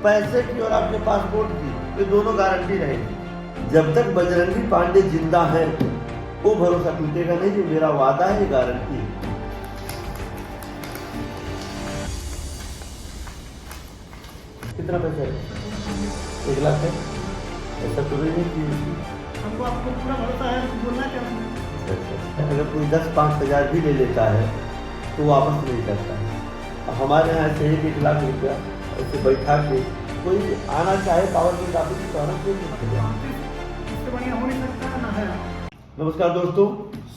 पैसे की और आपके पासपोर्ट की, ये दोनों गारंटी रहेगी। जब तक बजरंगी पांडे जिंदा है वो भरोसा टूटेगा नहीं, ये मेरा वादा है, ये गारंटी है। कितना पैसा है? 1 लाख है। ऐसा तो नहीं है कि हमको आपको पूरा भरोसा है, बोलना क्या है? अगर कोई 10-5 हज़ार भी ले लेता है तो वापस नहीं करता है। अब हमारे यहाँ ऐसे 1 लाख रुपया ऐसे बैठा के कोई आना चाहे पावर बैंक ऑफिस तो आना चाहिए। इससे बढ़िया हो नहीं सकता ना है। नमस्कार दोस्तों,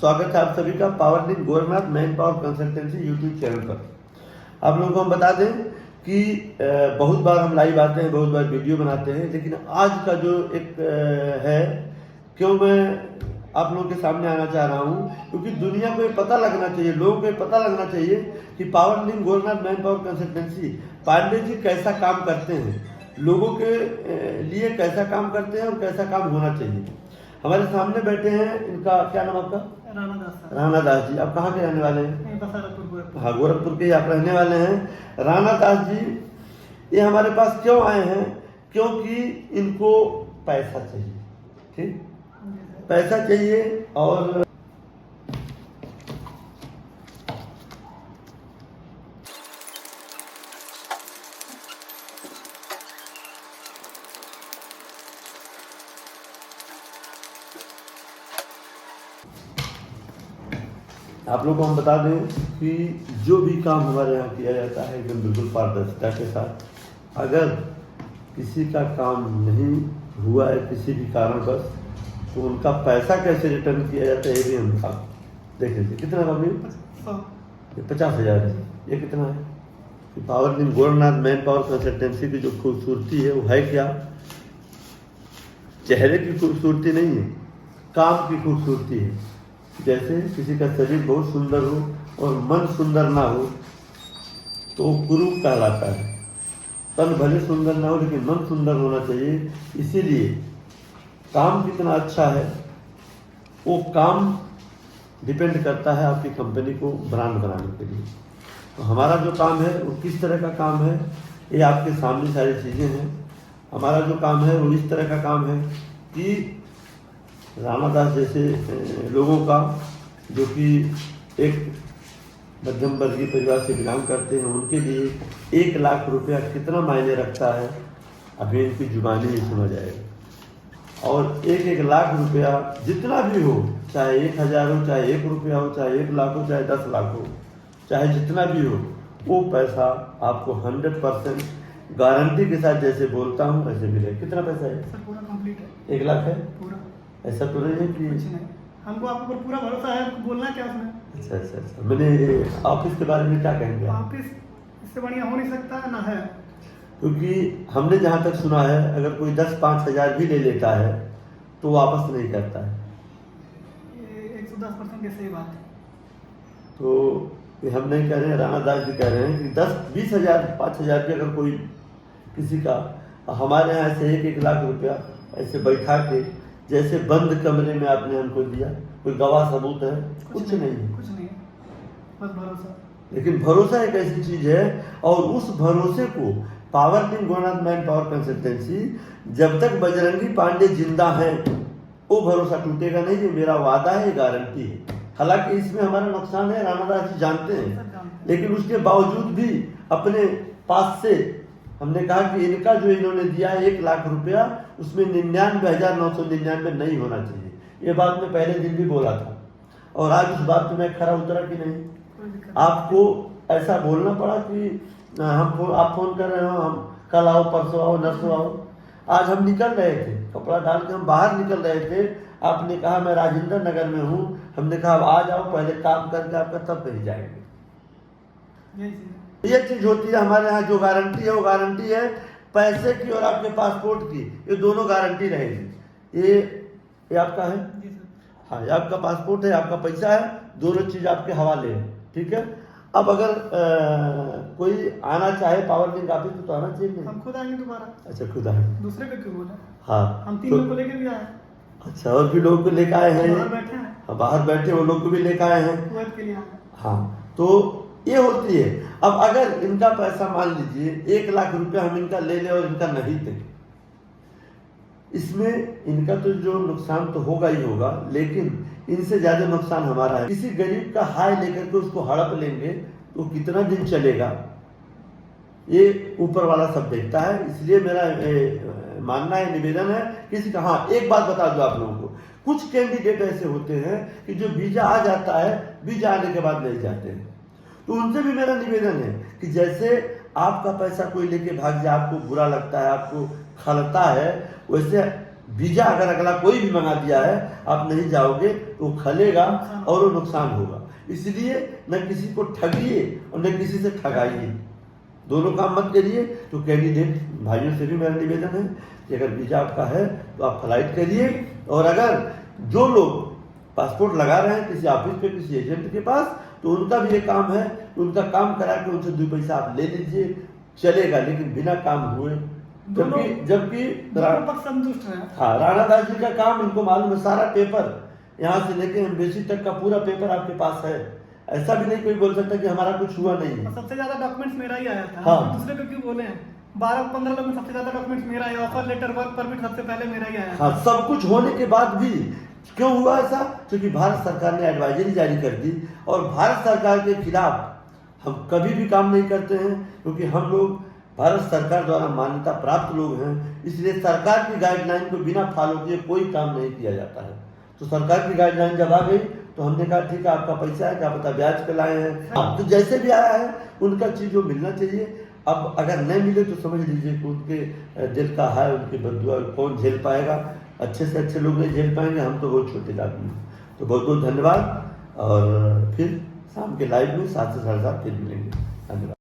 स्वागत है आप सभी का power link Gorakhnath man power consultancy YouTube channel पर। आप लोगों को हम बता दें कि बहुत बार हम लाइव आते हैं, बहुत बार वीडियो बनाते हैं, लेकिन आज का जो एक है, क्यों मैं आप लोगों के सामने आना चाह रहा हूँ, क्योंकि दुनिया को ये पता लगना चाहिए, लोगों को ये पता लगना चाहिए कि power link Gorakhnath man power consultancy Pandey ji कैसा काम करते हैं, लोगों के लिए कैसा काम करते हैं और कैसा काम होना चाहिए। हमारे सामने बैठे हैं, इनका क्या नाम आपका? राणा दास जी। आप कहाँ के रहने वाले हैं? हाँ, गोरखपुर के आप रहने वाले हैं। राणा दास जी ये हमारे पास क्यों आए हैं? क्योंकि इनको पैसा चाहिए। ठीक, पैसा चाहिए। और आप लोगों को हम बता दें कि जो भी काम हमारे यहाँ किया जाता है एकदम बिल्कुल पारदर्शिता के साथ। अगर किसी का काम नहीं हुआ है किसी भी कारणवश, तो उनका पैसा कैसे रिटर्न किया जाता है ये भी हम आप देख लीजिए। कितना अभी? 50,000 है। ये कितना है? कि power link Gorakhnath man power consultancy की जो खूबसूरती है वो है क्या? चेहरे की खूबसूरती नहीं है, काम की खूबसूरती है। जैसे किसी का शरीर बहुत सुंदर हो और मन सुंदर ना हो तो कुरूप कहलाता है। तन भले सुंदर ना हो लेकिन मन सुंदर होना चाहिए। इसीलिए काम कितना अच्छा है वो काम डिपेंड करता है आपकी कंपनी को ब्रांड बनाने के लिए। तो हमारा जो काम है वो किस तरह का काम है, ये आपके सामने सारी चीज़ें हैं। हमारा जो काम है वो इस तरह का काम है कि राणा दास जैसे लोगों का, जो कि एक मध्यम वर्गीय परिवार से बिलोंग करते हैं, उनके लिए 1 लाख रुपया कितना मायने रखता है अभी इनकी जुबानी ही सुना जाएगा। और 1 लाख रुपया जितना भी हो, चाहे 1,000 हो, चाहे 1 रुपया हो, चाहे 1 लाख हो, चाहे 10 लाख हो, चाहे जितना भी हो, वो पैसा आपको 100% गारंटी के साथ जैसे बोलता हूँ वैसे मिलेगा। कितना पैसा है? सर पूरा कंप्लीट है। 1 लाख है। पूरा ऐसा तो नहीं है कि कुछ नहीं, हमको आपके ऊपर पूरा भरोसा है, बोलना क्या उसमें? अच्छा। मैंने ऑफिस के बारे में क्या कहेंगे? ऑफिस इससे बढ़िया हो नहीं सकता ना है। क्योंकि हमने जहाँ तक सुना है अगर कोई 10-5 हज़ार भी ले लेता है तो वापस नहीं करता है। ये 110% की सही बात है। तो ये हम नहीं कह रहे हैं, राणा दास जी कह रहे हैं कि 10-20 हज़ार 5 हज़ार की अगर कोई किसी का, हमारे यहाँ से 1 लाख रुपया ऐसे बैठा के जैसे बंद कमरे में आपने हमको दिया, कोई गवाह सबूत है? कुछ नहीं है, कुछ नहीं, बस भरोसा। लेकिन भरोसा एक ऐसी चीज है, और उस भरोसे को power link Gorakhnath man power consultancy, जब तक बजरंगी पांडे जिंदा है वो भरोसा टूटेगा नहीं, ये मेरा वादा है, ये गारंटी है। हालांकि इसमें हमारा नुकसान है, राणा दास जी जानते हैं, लेकिन उसके बावजूद भी अपने पास से हमने कहा कि इनका जो इन्होंने दिया है 1 लाख रुपया, उसमें 99,999 नहीं होना चाहिए। ये बात मैं पहले दिन भी बोला था और आज उस बात पे मैं खरा उतरा कि नहीं। आपको ऐसा बोलना पड़ा कि आप फोन कर रहे हो, हम कल आओ, परसों आओ, नरसों आओ। आज हम निकल रहे थे, कपड़ा डाल के हम बाहर निकल रहे थे, आपने कहा मैं राजेंद्र नगर में हूँ। हमने कहा अब आ जाओ, पहले काम करके आपका तब कहीं जाएंगे। ये चीज होती है हमारे यहाँ। जो गारंटी है वो गारंटी है, पैसे की और आपके पासपोर्ट की, ये दोनों गारंटी रहेगी। ये आपका है? हाँ, ये आपका पासपोर्ट है, आपका पैसा है, दोनों चीज आपके हवाले है। ठीक है। अब अगर कोई आना चाहे पावर लिंक ऑफिस तो आना चाहिए। हम खुद आएंगे दोबारा। अच्छा, खुद आए? दूसरे का क्यों बोला? हाँ, हम 3 लोग को लेके भी आए। अच्छा, और भी लोग को लेकर आए हैं? बाहर बैठे हैं। हाँ, बाहर बैठे वो लोग को भी लेकर आए हैं। कुवैत के लिए आए। हाँ, तो ये होती है। अब अगर इनका पैसा मान लीजिए 1 लाख रुपया हम इनका ले लें और इनका नहीं दें, इसमें इनका तो जो नुकसान तो होगा ही होगा, लेकिन इनसे ज्यादा नुकसान हमारा है। किसी गरीब का हाय लेकर के उसको हड़प लेंगे तो कितना दिन चलेगा, ये ऊपर वाला सब देखता है। इसलिए मेरा मानना है, निवेदन है किसी का। हाँ, एक बात बता दो आप लोगों को, कुछ कैंडिडेट ऐसे होते हैं कि जो वीजा आ जाता है, वीजा आने के बाद नहीं जाते हैं, तो उनसे भी मेरा निवेदन है कि जैसे आपका पैसा कोई लेके भाग जाए, आपको बुरा लगता है, आपको खलता है, वैसे वीजा अगर अगला कोई भी मंगा दिया है, आप नहीं जाओगे तो खलेगा और वो नुकसान होगा। इसलिए न किसी को ठगिए और न किसी से ठगाइए, दोनों काम मत करिए। तो कैंडिडेट भाइयों से भी मेरा निवेदन है कि अगर वीजा आपका है तो आप फ्लाइट करिए, और अगर जो लोग पासपोर्ट लगा रहे हैं किसी ऑफिस पे, किसी एजेंट के पास, तो उनका भी ये काम है, उनका काम करा के उनसे 2 पैसा आप ले लीजिए, चलेगा, लेकिन बिना काम हुए। जबकि संतुष्ट है। हाँ, राणा दास जी का काम इनको मालूम है, सारा पेपर यहाँ से लेके एम्बेसी तक का पूरा पेपर आपके पास है। ऐसा भी नहीं कोई बोल सकता कि हमारा कुछ हुआ नहीं है। सबसे ज्यादा डॉक्यूमेंट्स मेरा ही आया था। हाँ। दूसरे को क्यों बोले हैं? 12-15 लोग में सबसे ज्यादा डॉक्यूमेंट्स मेरा है। ऑफर लेटर, वर्क परमिट सबसे पहले मेरा ही आया। हाँ, सब कुछ होने के बाद भी क्यों हुआ ऐसा? क्योंकि भारत सरकार ने एडवाइजरी जारी कर दी, और भारत सरकार के खिलाफ हम कभी भी काम नहीं करते हैं, क्योंकि हम लोग भारत सरकार द्वारा मान्यता प्राप्त लोग हैं। इसलिए सरकार की गाइडलाइन को बिना फॉलो किए कोई काम नहीं किया जाता है। तो सरकार की गाइडलाइन जब आ गई तो हमने कहा ठीक है, आपका पैसा है, क्या पता ब्याज पे लाए हैं। तो जैसे भी आया है उनका चीज जो मिलना चाहिए। अब अगर नहीं मिले तो समझ लीजिए कि उनके दिल का है, उनकी बद्दुआ कौन झेल पाएगा? अच्छे से अच्छे लोग नहीं झेल पाएंगे, हम तो बहुत छोटे आदमी हैं। तो बहुत बहुत धन्यवाद, और फिर शाम के लाइव में 7 से 7:30 फिर मिलेंगे। धन्यवाद।